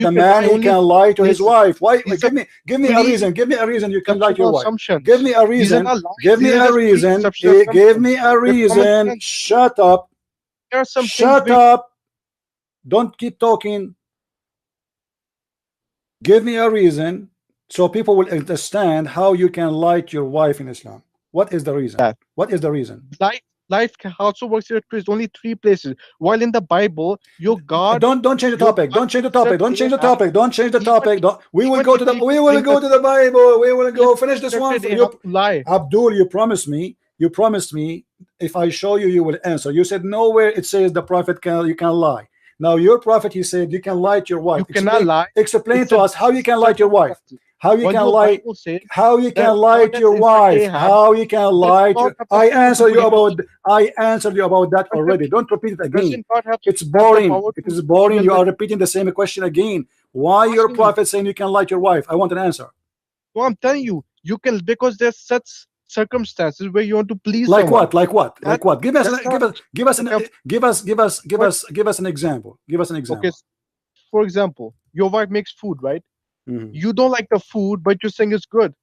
you the can man lie he only can in lie to his places. wife? Why? These are Give me a reason. Give me a reason you can lie to your wife. Give me pre-assumptions. a These are reason. not lies. Give me These are a just reason. pre-assumption Give assumptions. me a They're common reason. sense. Shut up. There are some things Shut where up. Don't keep talking. Give me a reason so people will understand how you can lie to your wife in Islam. What is the reason? that What is the reason? also works here. There's only three places. While in the Bible, your God, Don't change the your topic. God Don't change the instructed topic. Don't change the Ahab, topic. Don't change the even topic. Don't. We will even go if to the. he We to will bring go the to the Bible. We will he go finish this one. instructed Ahab to lie. Abdul, you promised me. You promised me if I show you, you will answer. You said nowhere it says the prophet can you can lie. Now your prophet, he said you can lie to your wife. You cannot lie. Explain It's to a us how you can lie to your wife. circumstances. How you While can your lie. Bible says How you that can lie God to has your instructed wife. Ahab How you can that lie God to. have the power to heal. I answered you about that already. Don't repeat it again. Doesn't God It's have the boring. power It to is heal boring. even You the are repeating the same question again. Why your asking you? prophet saying you can lie to your wife? I want an answer. So I'm telling you, you can because there's such circumstances where you want to please Like someone. what? Like what? That Like what? Give us that's an not okay. But give us an example. Give us an okay, example. for example, your wife makes food, right? Mhm. You don't like the food, but you're saying it's good.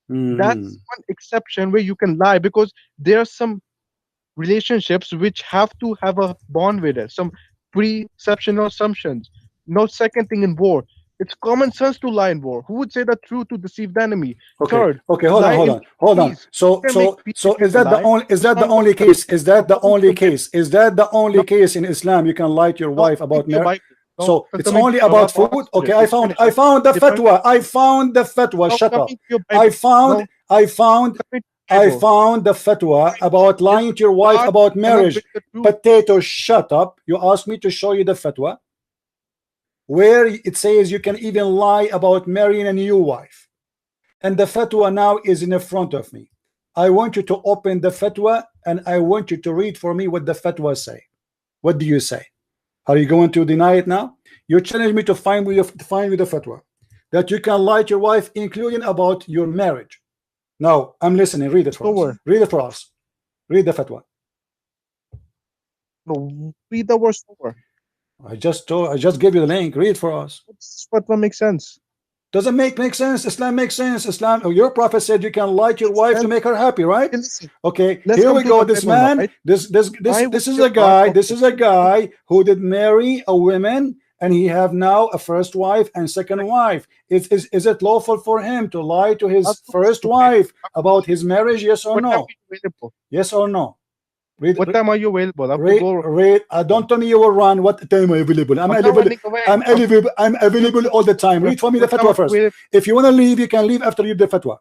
That's Mhm. one exception where you can lie because there are some relationships which have to have a bond with it, some preception or assumptions. No second thing in war. It's common sense to lie in war. Who would say the truth to deceive the enemy? Okay. Third, Okay. to Hold on. lie Hold in on. Hold on. peace. You So can make peace if you is can that the lie. only It's not only about case? Is that the according to only your Bible. case? Is that the only Not case in Islam you can lie to your not wife according about to your marriage? Bible. No, So because it's coming only to your about Bible, food. Okay. I just found finish. the If I'm fatwa. I found the fatwa. now Shut coming up. to your I Bible, found no, I found coming to your I Bible, found the fatwa about is lying to your wife God about cannot bring marriage. the truth. Potato, shut up. You asked me to show you the fatwa where it says you can even lie about marrying a new wife. And the fatwa now is in front of me. I want you to open the fatwa and I want you to read for me what the fatwa say. What do you say? Are you going to deny it now? You challenge me to find with the fatwa that you can lie to your wife, including about your marriage. Now I'm listening. Read it for us. Nowhere. Read it for us. Read the fatwa. No, read the verse over. I just gave you the link. Read it for us. What will make sense? Doesn't make sense. Islam makes sense. Islam. Your prophet said you can lie to your wife to Sense. make her happy, right? Okay, listen. Okay. Let's Here come we to go. the This Bible now, man. right? Why would This is your a God guy. This forbid? is a guy who did marry a woman and he have now a first wife and second wife. Is it lawful for him to lie to Of his course, first wife about his marriage? Yes or what time no? are you available? Yes or no? Read. What time are you available? I have to go. Don't tell me you will run. What time are you available? I'm not running away. I'm available all the time. Read for me the What time are fatwa you first. available? If you want to leave, you can leave after you read the fatwa.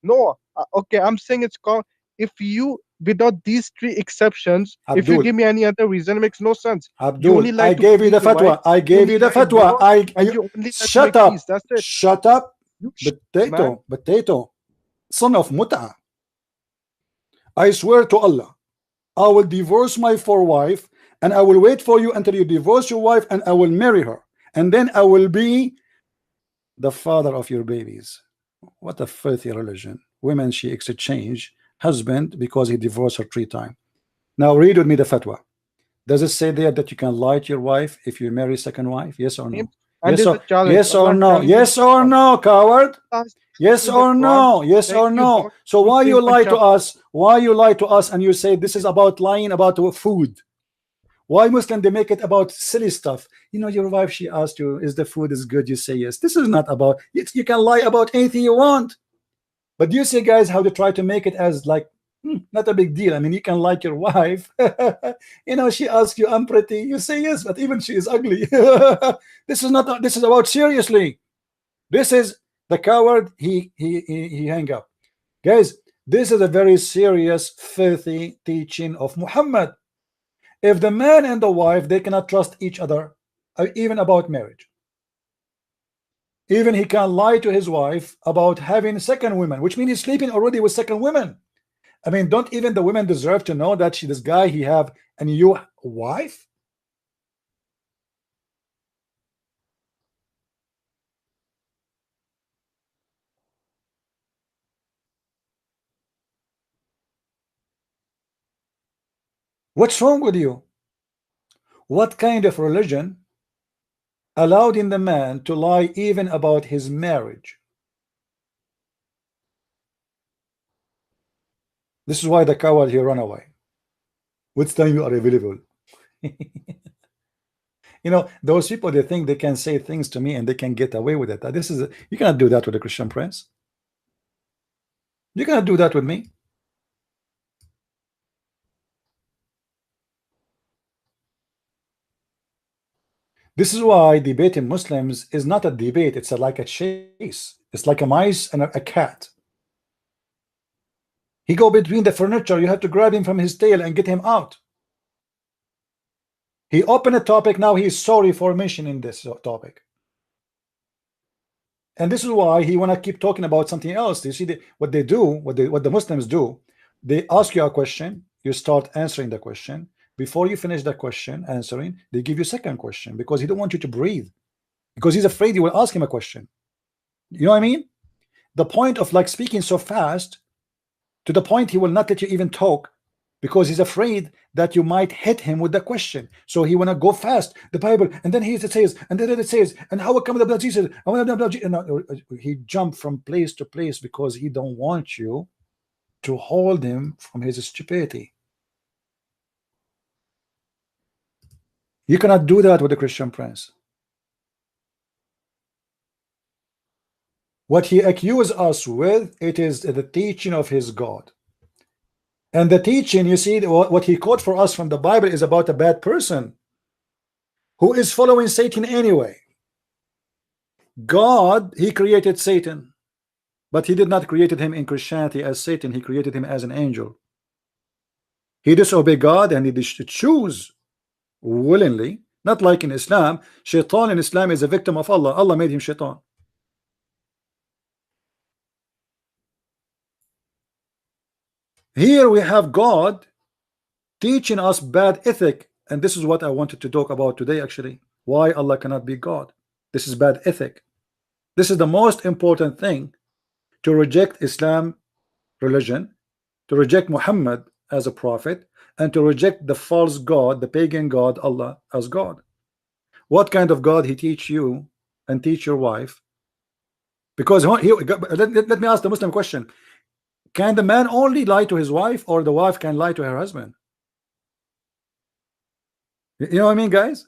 No. Okay, I'm saying it's called. If you, without these three exceptions, if you Abdul, give me any other reason, it makes no sense. You Abdul, only I like to gave you please the your wife. fatwa. I You gave only you the lie in fatwa. war, and you only like to Shut make peace. up. That's it. Shut up. You shut up, man. Son of mut'a. I swear to Allah, I will divorce my fourth wife and I will wait for you until you divorce your wife and I will marry her. And then I will be the father of your babies. What a filthy religion. Women, she exchange husband because he divorced her 3 times. Now read with me the fatwa. Does it say there that you can lie to your wife if you marry second wife? Yes or no? And there's a challenge. Yes or Allah no? challenging Yes or us. no, coward? Allah is Yes in the or Quran no? Yes saying or you no? don't So do why you things one lie to chapter. us? Why you lie to us and you say this is about lying about food? Why Muslim they make it about silly stuff? You know, your wife, she asked you, is the food is good? You say yes. This is not about, you can lie about anything you want. But do you see, guys, how they try to make it as like not a big deal? I mean, you can like your wife. You know, she asks you, "I'm pretty." You say yes, but even she is ugly. This is not. This is about seriously. This is the coward. He hang up, guys. This is a very serious, filthy teaching of Muhammad. If the man and the wife they cannot trust each other, even about marriage. Even he can lie to his wife about having second women, which means he's sleeping already with second women. I mean, don't even the women deserve to know that this guy he have a new wife? What's wrong with you? What kind of religion allowed in the man to lie even about his marriage. This is why the coward he run away. What time you are available? You know, those people, they think they can say things to me and they can get away with it. This is you cannot do that with a Christian prince. You cannot do that with me. This is why debating Muslims is not a debate. It's like a chase. It's like a mice and a cat. He go between the furniture. You have to grab him from his tail and get him out. He opened a topic. Now he is sorry for mentioning this topic. And this is why he want to keep talking about something else. You see what they do, what the Muslims do. They ask you a question. You start answering the question. Before you finish the question answering, they give you a second question because he don't want you to breathe, because he's afraid you will ask him a question. You know what I mean? The point of like speaking so fast to the point he will not let you even talk because he's afraid that you might hit him with the question. So he want to go fast, the Bible, and then it says, and then it says, and how come the blood Jesus? He jumped from place to place because he don't want you to hold him from his stupidity. You cannot do that with a Christian prince. What he accused us with, it is the teaching of his God. And the teaching, you see, what he quote for us from the Bible is about a bad person who is following Satan anyway. God, he created Satan, but he did not create him in Christianity as Satan. He created him as an angel. He disobeyed God and he did choose willingly, not like in Islam. Shaitan in Islam is a victim of Allah. Allah made him shaitan. Here we have God teaching us bad ethic, and this is what I wanted to talk about today actually. Why Allah cannot be God. This is bad ethic. This is the most important thing, to reject Islam religion, to reject Muhammad as a prophet, and to reject the false God, the pagan God, Allah as God. What kind of God he teach you and teach your wife? Because let me ask the Muslim question. Can the man only lie to his wife, or the wife can lie to her husband? You know what I mean, guys?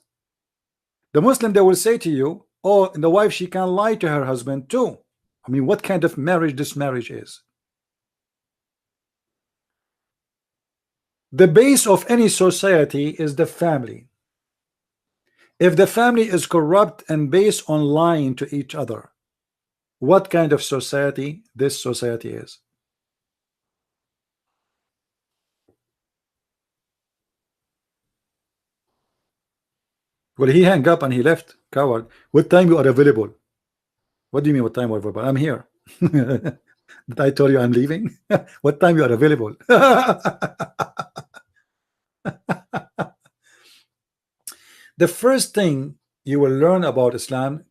The Muslim, they will say to you, oh, the wife, she can lie to her husband too. I mean, what kind of marriage this marriage is? The base of any society is the family. If the family is corrupt and based on lying to each other, what kind of society this society is? Well, he hung up and he left. Coward. What time you are available? What do you mean what time you are available? I'm here. Did I tell you I'm leaving? What time you are available? The first thing you will learn about Islam,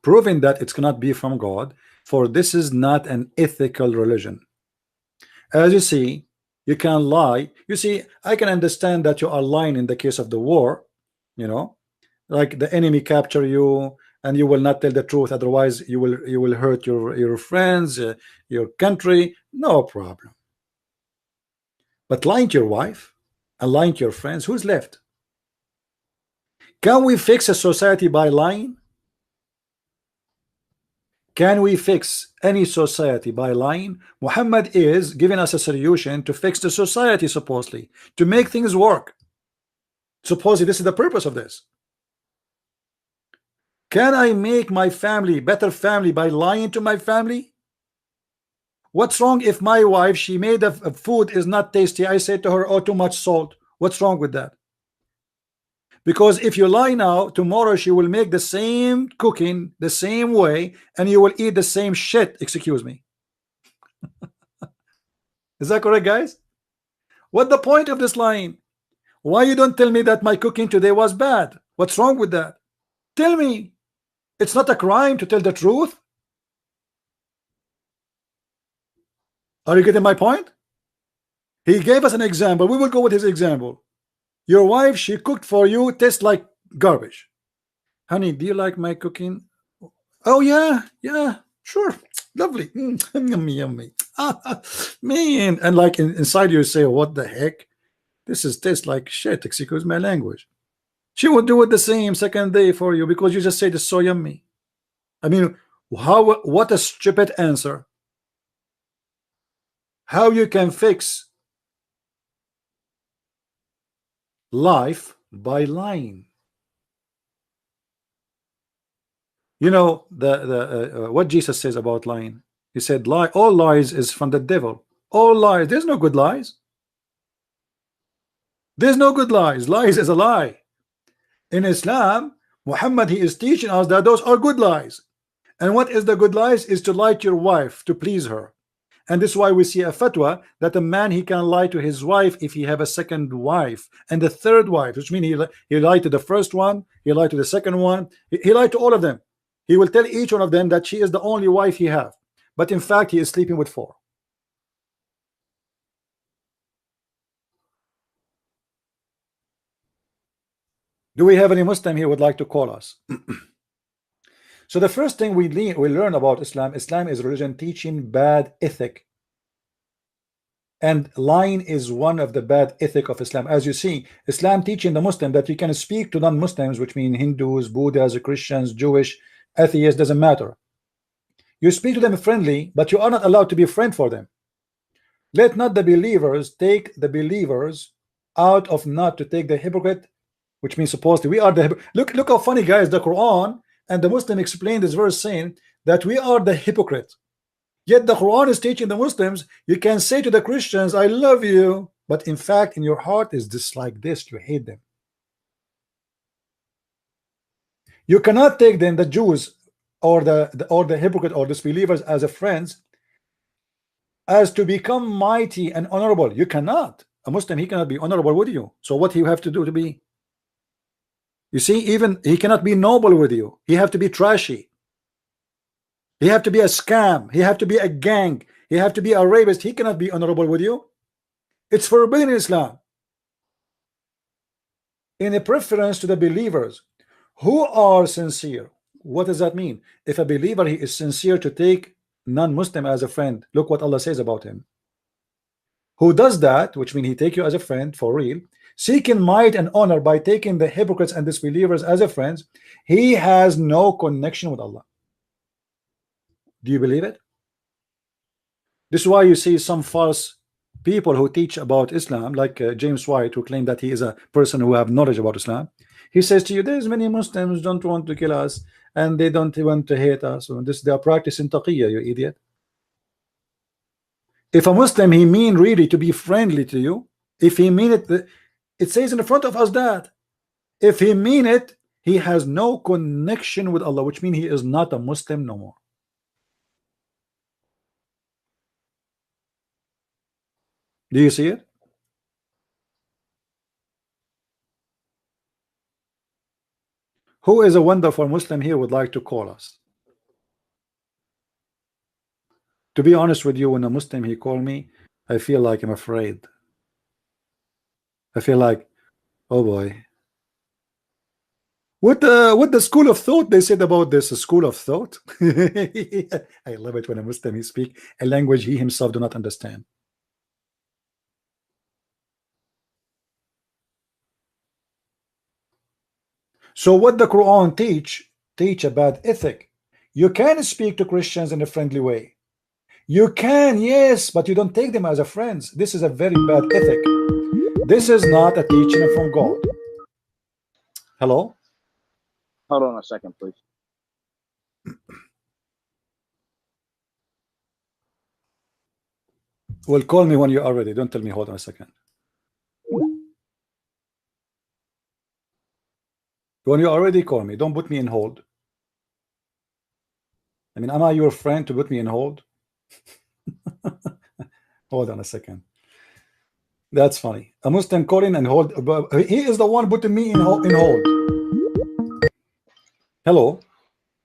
proving that it cannot be from God, for this is not an ethical religion. As you see, you can lie. You see, I can understand that you are lying in the case of the war, you know, like the enemy capture you and you will not tell the truth, otherwise you will hurt your friends, your country, no problem. But lying to your wife and lying to your friends, who's left? Can we fix a society by lying? Can we fix any society by lying? Muhammad is giving us a solution to fix the society, supposedly, to make things work. Supposedly this is the purpose of this. Can I make my family better family by lying to my family? What's wrong if my wife, she made a food is not tasty, I say to her, oh, too much salt. What's wrong with that? Because if you lie now, tomorrow she will make the same cooking the same way and you will eat the same shit, excuse me. Is that correct, guys? What the point of this lying? Why you don't tell me that my cooking today was bad? What's wrong with that? Tell me. It's not a crime to tell the truth. Are you getting my point? He gave us an example. We will go with his example. Your wife, she cooked for you, tastes like garbage. Honey, do you like my cooking? Oh yeah, yeah, sure, lovely. Yummy, yummy. Man, and like inside you say, what the heck? This is tastes like shit. Excuse my language. She will do it the same second day for you because you just said it's so yummy. I mean, how? What a stupid answer. How you can fix life by lying? You know the what Jesus says about lying. He said, "Lie, all lies is from the devil. All lies. There's no good lies. There's no good lies. Lies is a lie. In Islam, Muhammad, he is teaching us that those are good lies. And what is the good lies? Is to lie to your wife to please her. And this is why we see a fatwa that a man, he can lie to his wife if he have a second wife and the third wife, which means he lied to the first one, he lied to the second one, he lied to all of them. He will tell each one of them that she is the only wife he have, but in fact he is sleeping with 4. Do we have any Muslim here who would like to call us? So the first thing we learn about Islam is a religion teaching bad ethic, and lying is one of the bad ethic of Islam. As you see, Islam teaching the Muslim that you can speak to non-Muslims, which mean Hindus, Buddhas, Christians, Jewish, atheists, doesn't matter. You speak to them friendly, but you are not allowed to be a friend for them. Let not the believers take the believers out of not to take the hypocrite, which means supposedly we are the look how funny, guys. The Quran and the Muslim explained this verse saying that we are the hypocrite. Yet the Quran is teaching the Muslims you can say to the Christians, I love you, but in fact in your heart is dislike this, you hate them. You cannot take them, the Jews or the hypocrite or disbelievers, as a friends, as to become mighty and honorable. You cannot. A Muslim, he cannot be honorable with you. So what you have to do to be? You see, even he cannot be noble with you. He have to be trashy. He have to be a scam. He have to be a gang. He have to be a rapist. He cannot be honorable with you. It's forbidden in Islam. In a preference to the believers who are sincere. What does that mean? If a believer, he is sincere to take non-Muslim as a friend, look what Allah says about him. Who does that, which means he take you as a friend for real, seeking might and honor by taking the hypocrites and disbelievers as a friends, he has no connection with Allah. Do you believe it? This is why you see some false people who teach about Islam, like James White, who claim that he is a person who have knowledge about Islam. He says to you, there's many Muslims don't want to kill us and they don't want to hate us. So this, they are practicing taqiyya, you idiot. If a Muslim, he mean really to be friendly to you, if he mean it, it says in the front of us that if he mean it, he has no connection with Allah, which means he is not a Muslim no more. Do you see it? Who is a wonderful Muslim here would like to call us? To be honest with you, when a Muslim he called me, I feel like I'm afraid. I feel like, oh boy. What the school of thought they said about this school of thought? I love it when a Muslim he speak a language he himself do not understand. So what the Quran teach about ethic. You can speak to Christians in a friendly way. You can, yes, but you don't take them as a friends. This is a very bad ethic. This is not a teaching from God. Hello? Hold on a second, please. Well, call me when you're ready. Don't tell me hold on a second. When you already call me, don't put me in hold. I mean, am I your friend to put me in hold? Hold on a second. That's funny. A Muslim calling and hold. He is the one putting me in hold. Hello.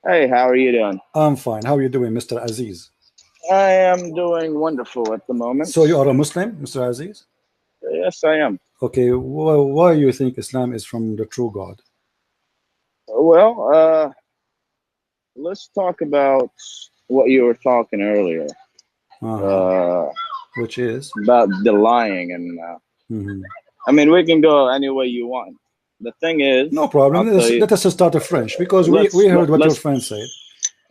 Hey, how are you doing? I'm fine. How are you doing, Mr. Aziz? I am doing wonderful at the moment. So you are a Muslim, Mr. Aziz? Yes, I am. Okay. Why you think Islam is from the true God? Well, let's talk about what you were talking earlier. Which is About the lying, and I mean, we can go any way you want. The thing is, no problem. Let us start a French, because we heard what your friend said.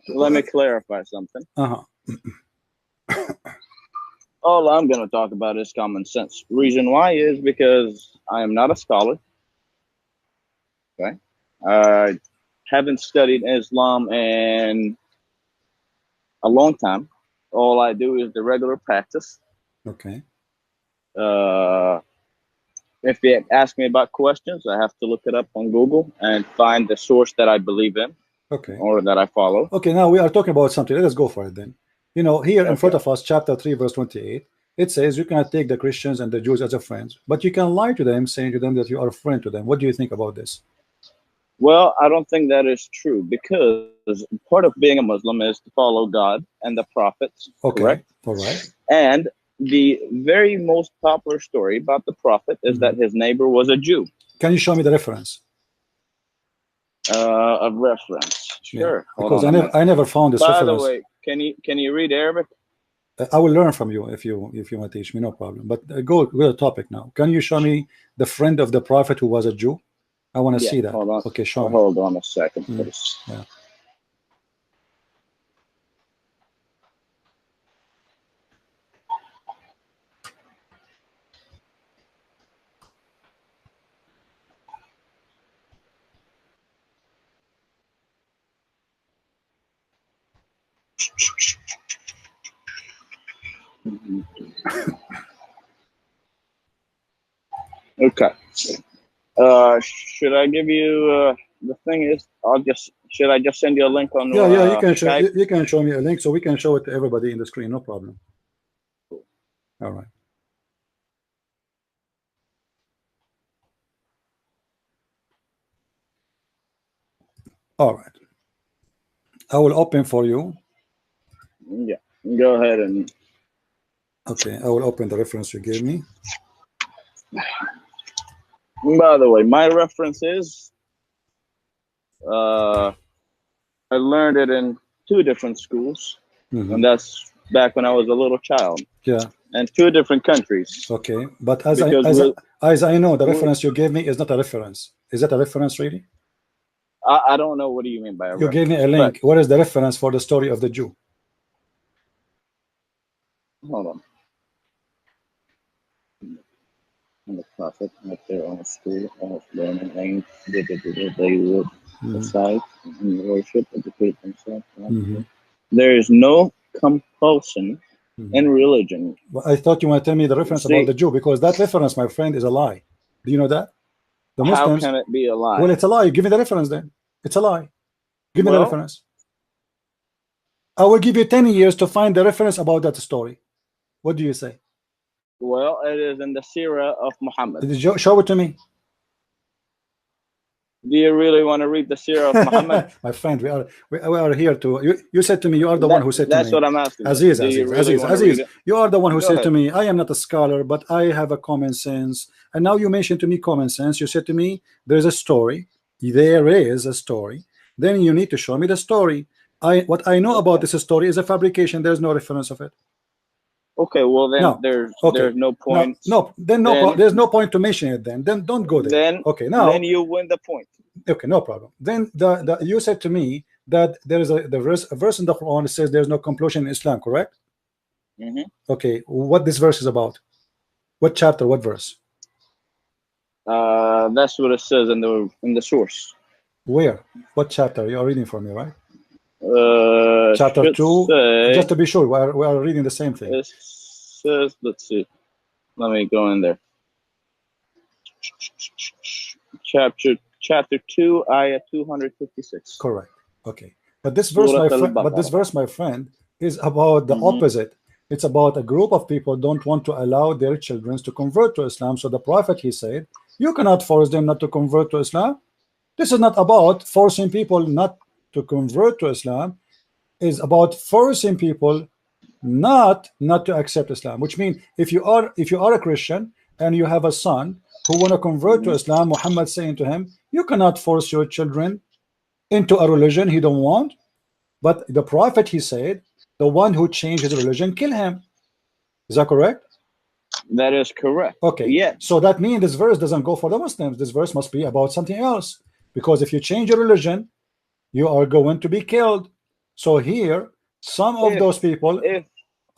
Let me clarify something. Uh-huh. All I'm going to talk about is common sense. Reason why is because I am not a scholar. Okay, I haven't studied Islam in a long time. All I do is the regular practice. Okay. If you ask me about questions, I have to look it up on Google and find the source that I believe in. Okay. Or that I follow. Okay, now we are talking about something. Let us go for it then. You know, here in front of us, chapter 3, verse 28, it says you cannot take the Christians and the Jews as a friends, but you can lie to them, saying to them that you are a friend to them. What do you think about this? Well, I don't think that is true, because part of being a Muslim is to follow God and the prophets. Okay. Correct? All right. And the very most popular story about the prophet is that his neighbor was a Jew. Can you show me the reference? A reference. Sure. Yeah, because I never found this reference. By the way, can you read Arabic? I will learn from you if you want to teach me, no problem. But go to the topic now. Can you show me the friend of the prophet who was a Jew? I want to see that. Hold on. Okay, show me. Hold on a second, please. Yeah. Okay. Should I give you the thing is should I just send you a link on you can show Skype? you can show me a link so we can show it to everybody in the screen, no problem. All right. All right. I will open for you. Yeah. Go ahead and okay, I will open the reference you gave me. By the way, my reference is I learned it in 2 different schools, and that's back when I was a little child. Yeah. And 2 different countries. Okay, but as I know, the reference you gave me is not a reference. Is that a reference really? I don't know. What do you mean by a reference? You gave me a link. What is the reference for the story of the Jew? Hold on. And the prophet at their own school of learning and they would aside and worship, educate themselves. There is no compulsion in religion. Well, I thought you want to tell me the reference about the Jew, because that reference, my friend, is a lie. Do you know that? The Muslims, how can it be a lie? Well, it's a lie. Give me the reference then. It's a lie. Give me the reference. I will give you 10 years to find the reference about that story. What do you say? Well, it is in the Sirah of Muhammad. Show it to me. Do you really want to read the Sirah of Muhammad? My friend, we are here to. You said to me, you are the one who said to me. That's what I'm asking. Aziz, you are the one who said to me, I am not a scholar, but I have a common sense. And now you mentioned to me common sense. You said to me, there's a story. There is a story. Then you need to show me the story. What I know about this story is a fabrication. There's no reference of it. Okay, well then there's no point. There's no point to mention it. Then don't go there. Then you win the point. Okay, no problem. Then you said to me that there is a verse in the Quran that says there's no compulsion in Islam, correct? Okay, what this verse is about? What chapter? What verse? That's what it says in the source. Where? What chapter? You are reading for me, right? Chapter 2. Just to be sure, we are reading the same thing. It says, let's see. Let me go in there. Chapter 2, ayah 256. Correct. Okay. But this verse, my friend, is about the opposite. It's about a group of people don't want to allow their children to convert to Islam. So the Prophet, he said, you cannot force them not to convert to Islam. This is not about forcing people not to convert to Islam. Is about forcing people not to accept Islam. Which means if you are a Christian and you have a son who want to convert to Islam, Muhammad saying to him, you cannot force your children into a religion he don't want. But the Prophet, he said, the one who changed his religion, kill him. Is that correct? That is correct. Okay. Yeah. So that means this verse doesn't go for the Muslims. This verse must be about something else. Because if you change your religion, you are going to be killed. So here, some of those people.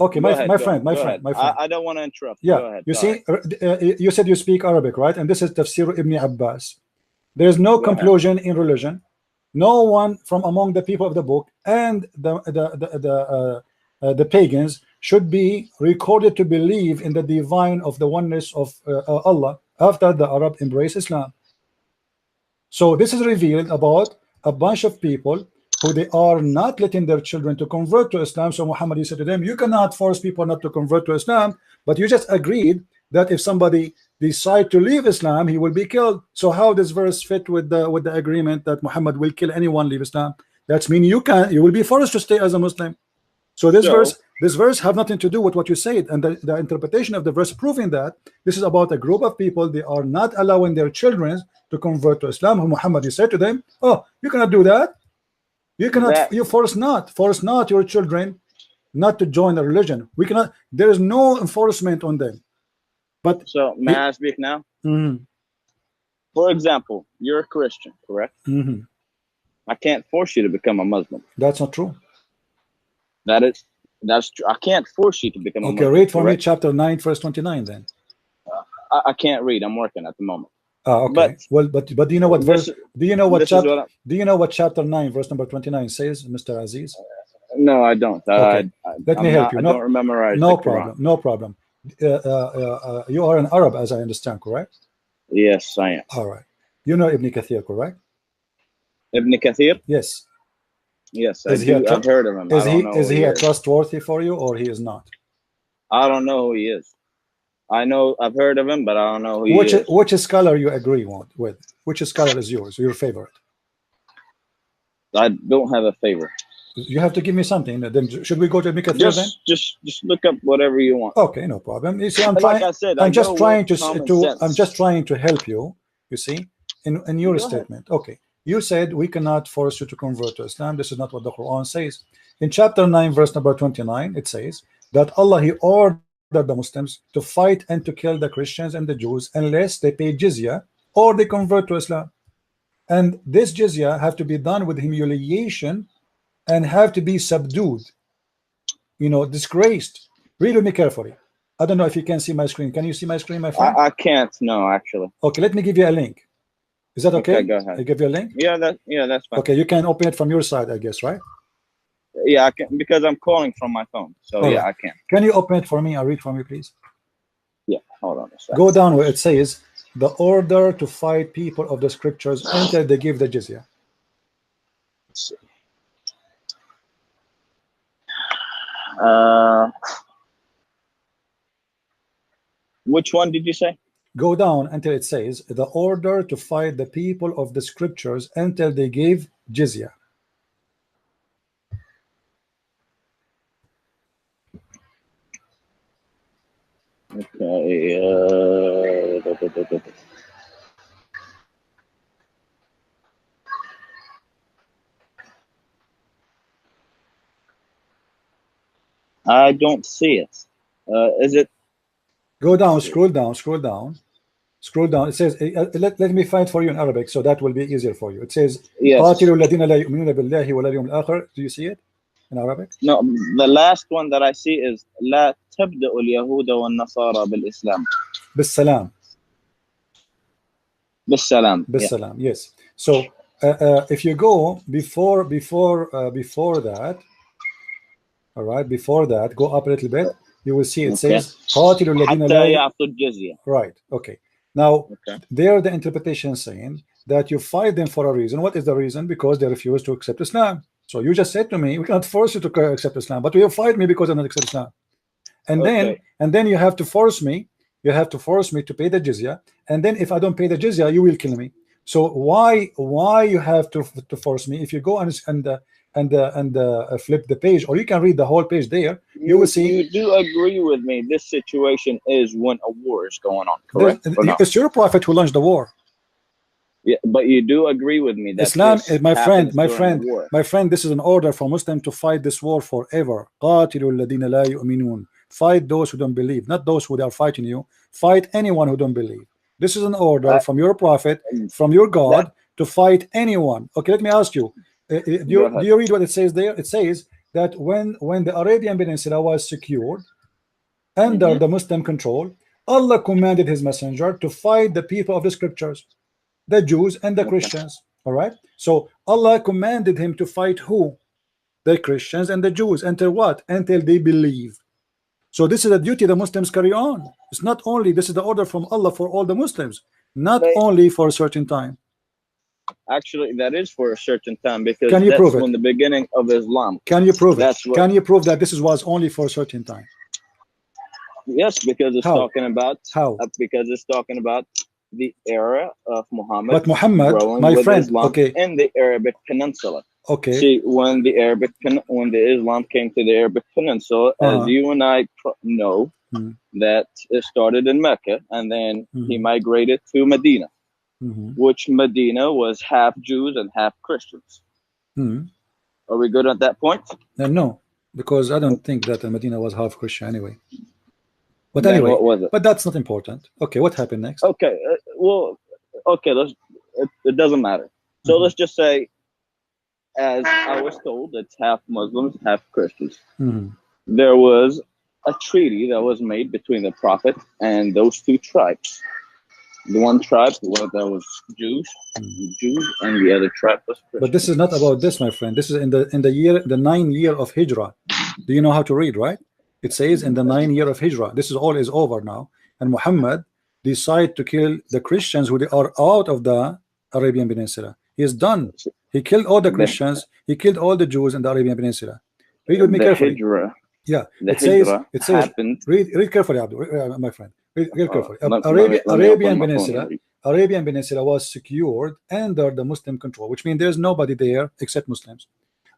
Okay, my friend. I don't want to interrupt. Yeah. Go ahead. You see, you said you speak Arabic, right? And this is Tafsir Ibn Abbas. There is no conclusion in religion. No one from among the people of the book and the pagans should be recorded to believe in the divine of the oneness of Allah after the Arab embrace Islam. So this is revealed about a bunch of people who they are not letting their children to convert to Islam. So Muhammad, he said to them, you cannot force people not to convert to Islam, but you just agreed that if somebody decide to leave Islam, he will be killed. So how does verse fit with the agreement that Muhammad will kill anyone leave Islam? That's mean you will be forced to stay as a Muslim. So this verse have nothing to do with what you said, and the interpretation of the verse proving that this is about a group of people. They are not allowing their children to convert to Islam. Who Muhammad, he said to them, oh, you cannot do that. You cannot. You force not your children not to join the religion. We cannot. There is no enforcement on them. But so may I speak now? For example, you're a Christian, correct? I can't force you to become a Muslim. That's not true. That's true. I can't force you to become a Muslim. Okay, read for me chapter 9, verse 29 then. I can't read. I'm working at the moment. Okay. But do you know what verse? Do you know what chapter? Do you know what chapter 9, verse number 29 says, Mr. Aziz? No, I don't. Okay. Let me help you. I don't memorize. No problem. No problem. You are an Arab, as I understand, correct? Yes, I am. All right. You know Ibn Kathir, correct? Ibn Kathir? Yes. Yes, I've heard of him. Is he trustworthy for you, or he is not? I don't know who he is. I know I've heard of him, but I don't know who he is. Which scholar you agree with? Which scholar is yours? Your favorite? I don't have a favorite. You have to give me something. Then should we go to Ibn Kathir then? Just look up whatever you want. Okay, no problem. You see, I'm just trying to help you. You see, in your statement. Okay, you said we cannot force you to convert to Islam. This is not what the Quran says. In chapter 9, verse number 29, it says that Allah, he ordered the Muslims to fight and to kill the Christians and the Jews unless they pay jizya or they convert to Islam. And this jizya have to be done with humiliation and have to be subdued, disgraced. Read with me carefully. I don't know if you can see my screen. Can you see my screen, my friend? I can't, no, actually. Okay, let me give you a link. Is that okay? Okay, go ahead. I give you a link? Yeah, that's fine. Okay, you can open it from your side, I guess, right? Yeah, I can, because I'm calling from my phone. So yeah, I can. Can you open it for me? I'll read from you, please. Yeah, hold on a second. Go down where it says the order to fight people of the scriptures until they give the jizya. Let's see. Which one did you say? Go down until it says the order to fight the people of the scriptures until they give jizya. Okay. I don't see it. Is it? Go down, scroll down. It says, let me find for you in Arabic, so that will be easier for you. It says, yes. Do you see it in Arabic? No, the last one that I see is لا تبدأ اليهود والنصارى بالإسلام. بالسلام. بالسلام. بالسلام. Yes. So if you go before that, all right, before that, go up a little bit. You will see it says قاتلوا الذين لا يعطوا الجزية. Right. Okay. Now, there the interpretation saying that you fight them for a reason. What is the reason? Because they refuse to accept Islam. So you just said to me, we cannot force you to accept Islam, but you fight me because I don't accept Islam. And then you have to force me. You have to force me to pay the jizya. And then if I don't pay the jizya, you will kill me. So why you have to force me? If you go and flip the page, or you can read the whole page there, you will see. You do agree with me. This situation is when a war is going on, correct? It's your prophet who launched the war. Yeah, but you do agree with me that Islam, this my friend, happens during the war. my friend, this is an order for Muslim to fight this war forever. قاتلوا الذين لا يؤمنون. Fight those who don't believe, not those who are fighting you. Fight anyone who don't believe. This is an order from your prophet, from your God, to fight anyone. Okay, let me ask you. Do you read what it says there? It says that when the Arabian Peninsula was secured under the Muslim control, Allah commanded his messenger to fight the people of the scriptures, the Jews and the Christians. All right, so Allah commanded him to fight who? The Christians and the Jews. Until what? Until they believe. So this is a duty the Muslims carry on. It's not only, this is the order from Allah for all the Muslims, not only for a certain time. Actually, that is for a certain time, because Can you that's prove it? when the beginning of Islam. Can you prove it? What, can you prove that this was only for a certain time? yes, because it's talking about because it's talking about the era of Muhammad. But Muhammad, growing my with friend, Islam in the Arabic Peninsula. Okay. See, when the Islam came to the Arabic Peninsula, as you and I know, that it started in Mecca, and then he migrated to Medina, which Medina was half Jews and half Christians. Are we good at that point? No, because I don't think that Medina was half Christian anyway. But then anyway, what was it? But that's not important. Okay, what happened next? Okay, it doesn't matter. So let's just say, as I was told, it's half Muslims, half Christians. There was a treaty that was made between the Prophet and those two tribes. The one tribe that was Jews, and the other tribe was Christians. But this is not about this, my friend. This is in the 9th year of Hijrah. Do you know how to read, right? It says in the 9th year of Hijrah. This is all is over now, and Muhammad decided to kill the Christians who are out of the Arabian Peninsula. He is done. He killed all the Christians. He killed all the Jews in the Arabian Peninsula. Read with me carefully. Yeah, it says. Read carefully, Abdul, my friend. Read carefully. Arabian Peninsula was secured under the Muslim control, which means there's nobody there except Muslims.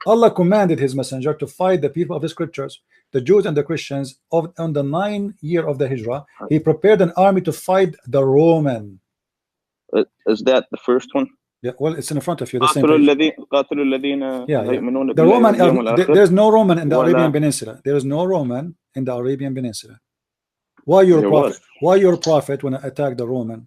Allah commanded his messenger to fight the people of the scriptures, the Jews and the Christians. On the 9th year of the Hijrah, he prepared an army to fight the Roman. Is that the first one? Yeah, well, it's in front of you. The same page. Yeah. The Roman. There's no Roman in the Arabian Peninsula. There is no Roman in the Arabian Peninsula. Why your prophet? Why your prophet when attacked the Roman?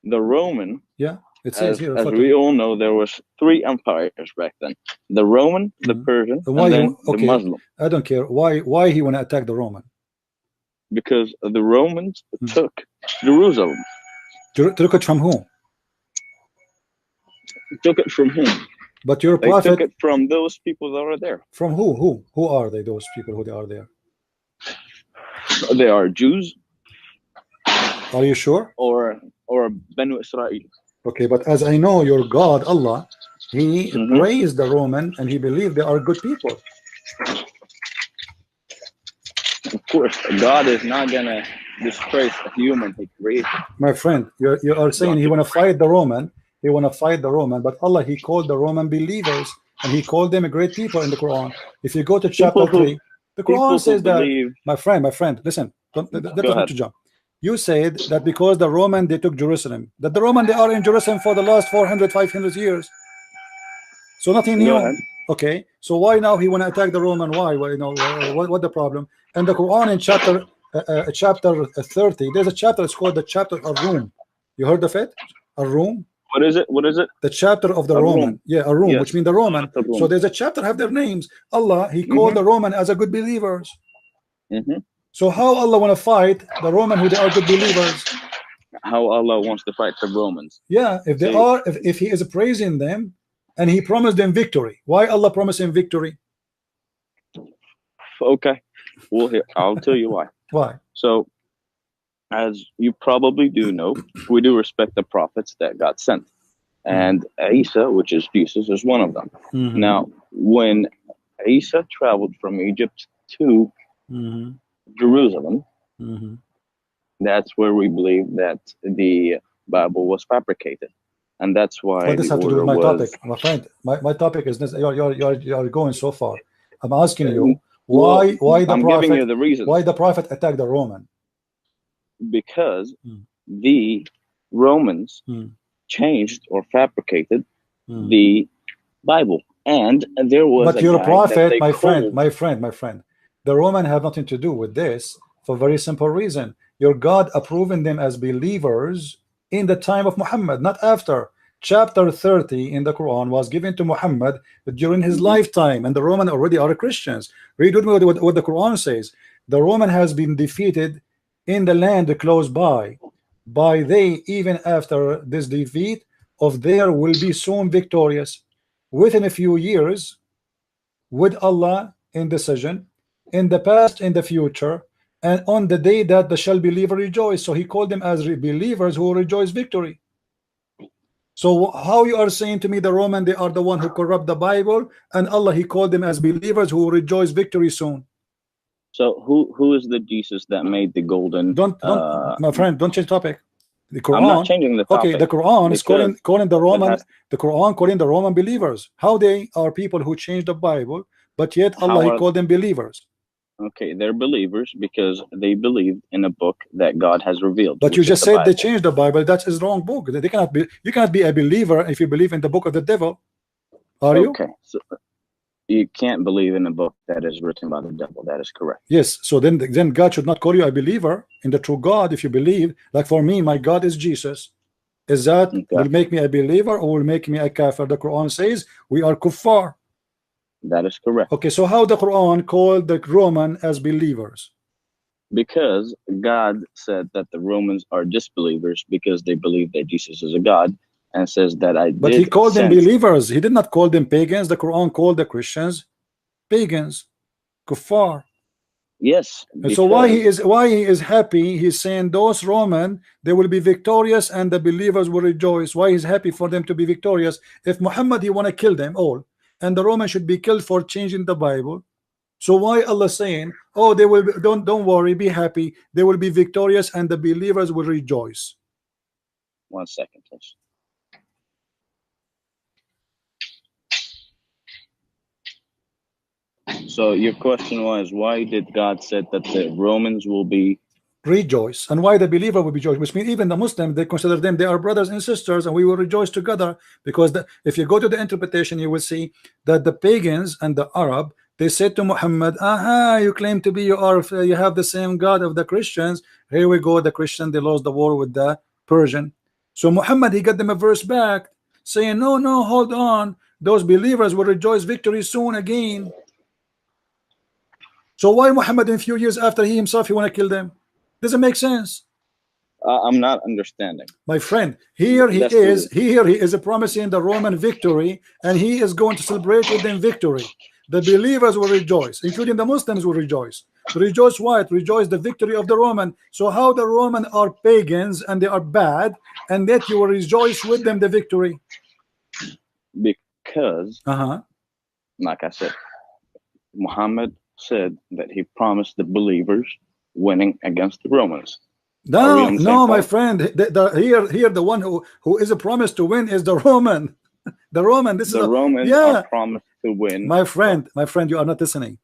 The Roman. Yeah. It says here, as we all know, there was 3 empires back then: the Roman, the Persian, and then the Muslim. I don't care. Why he want to attack the Roman? Because the Romans took Jerusalem. Took it from whom? Took it from whom? But your prophet. They took it from those people that are there. From who? Who are they? Those people who are there? They are Jews. Are you sure? Or Banu Israel. Okay, but as I know, your God, Allah, he praised the Roman and he believed they are good people. Of course, God is not gonna disgrace a human he created. My friend, you are saying he want to fight the Roman. He want to fight the Roman, but Allah, he called the Roman believers and he called them a great people in the Quran. If you go to chapter 3, the Quran says that. My friend, listen. Don't to jump. You said that because the Roman they took Jerusalem, that the Roman they are in Jerusalem for the last 400, 500 years. So nothing new. Okay, so why now he want to attack the Roman? Why? Well, you know, what the problem? And the Quran in chapter 30, there's a chapter. It's called the chapter of Rome. You heard of it? A Rome. What is it? What is it? The chapter of the Roman. Yeah, a Rome, which means the Roman. So there's a chapter have their names. Allah, he called the Roman as a good believers. So how Allah want to fight the Roman who they are good believers? How Allah wants to fight the Romans? Yeah, if they are, if he is praising them and he promised them victory, why Allah promised him victory? Okay, well, here I'll tell you why. Why? So, as you probably do know, we do respect the prophets that got sent, and Isa, which is Jesus, is one of them. Now, when Isa traveled from Egypt to Jerusalem, that's where we believe that the Bible was fabricated, and that's why. What does this have to do with my topic, my friend? My topic is this. You're going so far. I'm asking you why the prophet. Giving you the reason. Why the prophet attacked the Roman? Because the Romans changed or fabricated the Bible. And there was But a your guy that prophet, they my friend, called. my friend, the Roman have nothing to do with this for a very simple reason. Your God approving them as believers in the time of Muhammad, not after. Chapter 30 in the Quran was given to Muhammad during his lifetime, and the Roman already are Christians. Read what the Quran says. The Roman has been defeated in the land close by they, even after this defeat of there will be soon victorious within a few years with Allah in decision in the past, in the future, and on the day that the shall believer rejoice. So he called them as believers who rejoice victory. So how you are saying to me the Roman, they are the one who corrupt the Bible, and Allah he called them as believers who rejoice victory soon? So who is the Jesus that made the golden? Don't my friend, don't change topic. The I'm not Quran, changing the okay, topic. the Quran is calling the Roman, has, the Quran calling the Roman believers. How they are people who change the Bible, but yet Allah he called them believers. Okay, they're believers because they believed in a book that God has revealed. But you just the said they Bible. changed the Bible. That's his wrong book. They cannot be. You cannot be a believer if you believe in the book of the devil. Are you? Okay, so you can't believe in a book that is written by the devil. That is correct. Yes. So then God should not call you a believer in the true God if you believe. Like for me, my God is Jesus. Is that will make me a believer or will make me a kafir? The Quran says we are kuffar. That is correct. Okay, so how the Quran called the Roman as believers? Because God said that the Romans are disbelievers because they believe that Jesus is a God, and says that But he called them believers. He did not call them pagans. The Quran called the Christians pagans, kuffar. Yes. And so why he is happy? He's saying those Roman, they will be victorious and the believers will rejoice. Why he's happy for them to be victorious? If Muhammad he want to kill them all, and the Romans should be killed for changing the Bible. So why Allah saying, oh, they will be, don't worry, be happy, they will be victorious and the believers will rejoice? 1 second, please. So your question was, why did God said that the Romans will be rejoice, and why the believer will be joyous? Which means even the Muslim, they consider them, they are brothers and sisters, and we will rejoice together. Because if you go to the interpretation, you will see that the pagans and the Arab, they said to Muhammad, aha, you claim to be, you have the same God of the Christians. Here we go, the Christian, they lost the war with the Persian. So Muhammad, he got them a verse back saying, no, hold on, those believers will rejoice victory soon again. So why Muhammad in a few years after he himself he want to kill them? Doesn't make sense. I'm not understanding. My friend, here he is promising the Roman victory, and he is going to celebrate with them victory. The believers will rejoice, including the Muslims will rejoice. Rejoice what? Rejoice the victory of the Roman. So how the Roman are pagans and they are bad, and yet you will rejoice with them the victory? Because, like I said, Muhammad said that he promised the believers winning against the Romans. No, my friend. Here, the one who is a promise to win is the Roman. The Roman. This the is Romans are promised to win. My friend, you are not listening.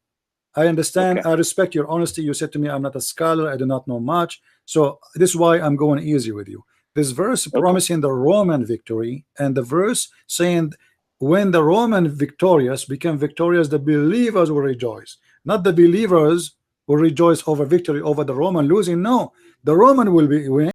I understand. Okay. I respect your honesty. You said to me, I'm not a scholar. I do not know much. So this is why I'm going easy with you. This verse promising the Roman victory, and the verse saying when the Roman victorious become victorious, the believers will rejoice. Not the believers will rejoice over victory over the Roman losing. No, the Roman will be